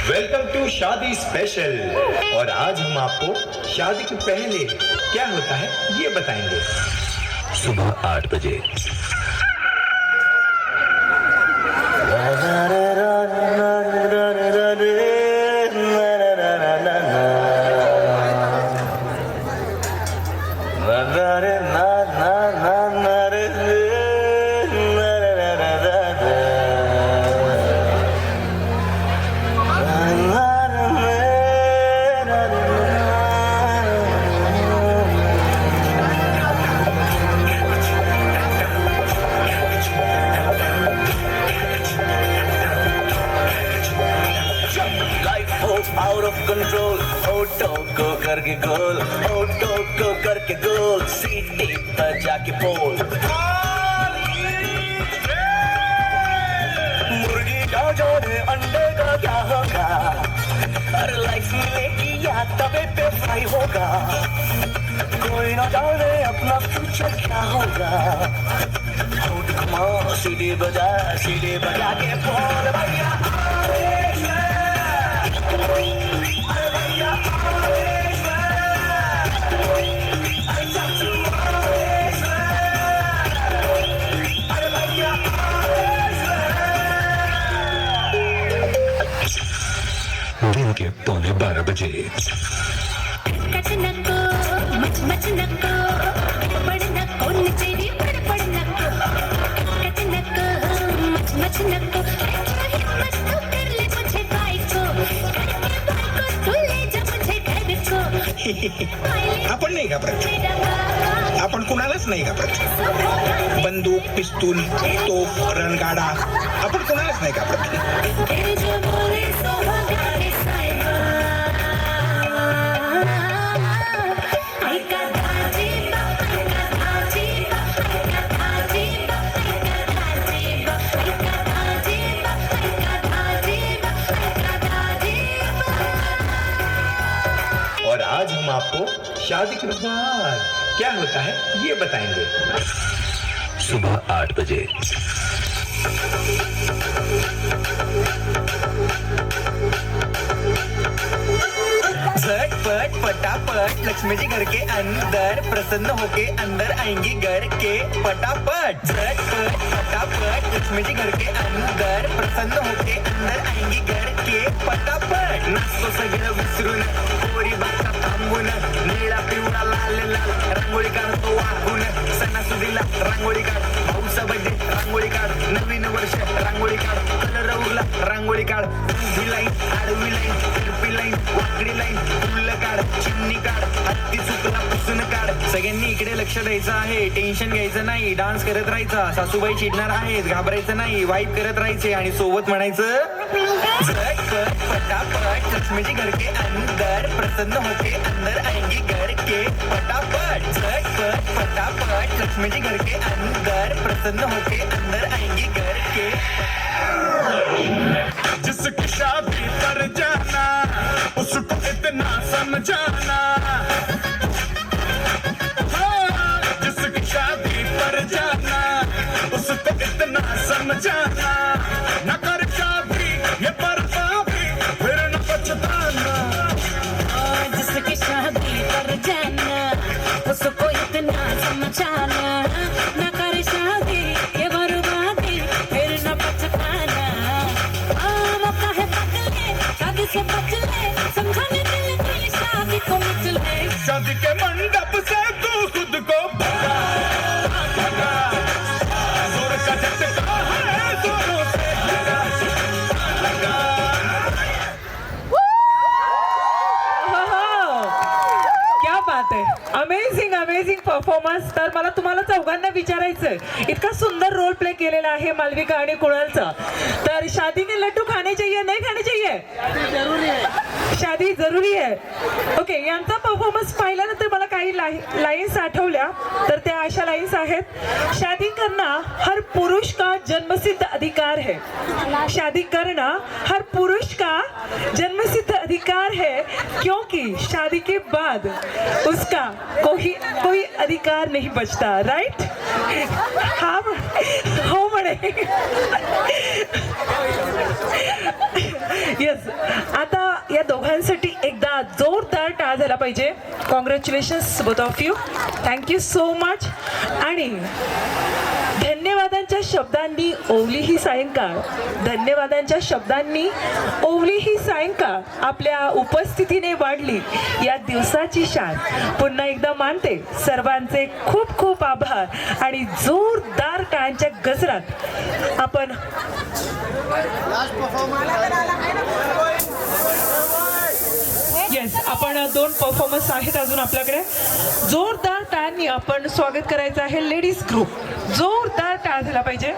Welcome to Shaadi special. और आज हम आपको शादी के पहले क्या होता है ये बताएंगे। सुबह 8 बजे आउट ऑफ कंट्रोल, ऑटो को करके गोल, ऑटो को करके गोल, सीटी पर जाके पोल। मुर्गी का जोड़े अंडे का क्या होगा, हर लाइफ मिलेगी या तवे पे फ्राई होगा, कोई ना जाने अपना फ्यूचर क्या होगा। होट घुमाओ, सीढ़ी बजा के बोल भैया दिन के 11:15 बजे। कट नको मच मच नको पड़ नको निचेरी पड़ नको कट नको मच मच नको हिम्मत तो कर ले मुझे बाइक को करके बाइक को तू ले जा मुझे घर को। आपण नाही घाबरत, आपण कुणालाच नाही घाबरत। बंदूक, पिस्तूल, तोफ, रणगाडा आपण कुणालाच नाही घाबरत। तेरे जो बोले सो गाने साहिबा ऐका दाजीबा ऐका दाजीबा ऐका दाजीबा ऐका दाजीबा ऐका दाजीबा ऐका दाजीबा ऐका दाजीबा। और आज हम आपको शादी के बाद क्या होता है ये बताएंगे। सुबह 8 बजे। झटपट फटाफट लक्ष्मी जी घर के अंदर प्रसन्न होके अंदर आएंगी घर के फटाफट। झटपट फटाफट लक्ष्मी जी घर के अंदर प्रसन्न होके अंदर आएंगी घर के फटाफट। नाचतो सगळं विसरून पोरी बाका थांबून निळा पिवळा लाल लाल रांगोळी काढतो वागून सणासुदीला रांगोळी काढ भाऊचा बर्थडे रांगोळी काढ नवीन वर्ष रांगोळी काढ कलर उरला रांगोळी काढ उभी लाईन आडवी लाईन तिरपी लाईन वाकडी लाईन फुल काढ चिमणी काढ हत्ती चुकला पुसून काढ। सगळ्यांनी इकडे लक्ष द्यायचं आहे, टेन्शन घ्यायचं नाही, डान्स करत राहायचा, सासूबाई चिडणार आहेत घाबरायचं नाही, वाईट करत राहायचे आणि सोबत म्हणायचं झटपट फटाफट लक्ष्मी जी घर के अंदर प्रसन्न होके अंदर आएंगी घर के फटाफट। झटपट फटाफट लक्ष्मी जी घर के अंदर प्रसन्न होके अंदर आएंगी घर के। जिसकी शादी पर जाना उसको इतना समझाना, हाँ, जिसकी शादी पर जाना उसको इतना समझाना, न कर शादी ये बर्बादी फिर न पछताना। जिसकी शादी पर जाना उसको इतना समझाना, न कर शादी ये बर्बादी फिर न पछताना। मौका है बदले शादी से बच ले, समझाने दिल की शादी को निचले। शादी के मंडप से तू खुद को भगा भगा, जोर का झटका है जोरों से लगा लगा। क्या बात आहे, अमेझिंग अमेझिंग परफॉर्मन्स। तर मला तुम्हाला चौघांना विचारायचं, इतका सुंदर रोल प्ले केलेला आहे मालविका आणि कुणालचा, तर शादी में लड्डू खाने चाहिए नहीं खाने चाहिए? शादी जरूरी है। ओके, यांचा परफॉर्मन्स पाहिल्यानंतर मला काही लाईन्स आठवल्या, तर त्या अशा लाईन्स आहेत। शादी करना हर पुरुष का जन्मसिद्ध अधिकार है, शादी करना हर पुरुष का जन्मसिद्ध अधिकार अधिकार है क्योंकि शादी के बाद उसका कोई अधिकार नहीं बचता, राइट? हाँ हो म्हणे. येस, आता या दोघांसाठी एकदा जोरदार टाळ झाला पाहिजे. Congratulations both of you, thank you so much. आणि धन्यवादांच्या शब्दांनी ओवली ही सायंकाळ, धन्यवादांच्या शब्दांनी ओवली ही सायंकाळ आपल्या उपस्थितीने वाढली या दिवसाची शान पुन्हा एकदा मानते. सर्वांचे खूप खूप आभार आणि जोरदार टाळ्यांच्या गजरात आपण येस, आपण 2 परफॉर्मन्स आहेत अजून आपल्याकडे. जोरदार टाळ्यांनी आपण स्वागत करायचं आहे लेडीज ग्रुप. जोरदार टाळ झाला पाहिजे.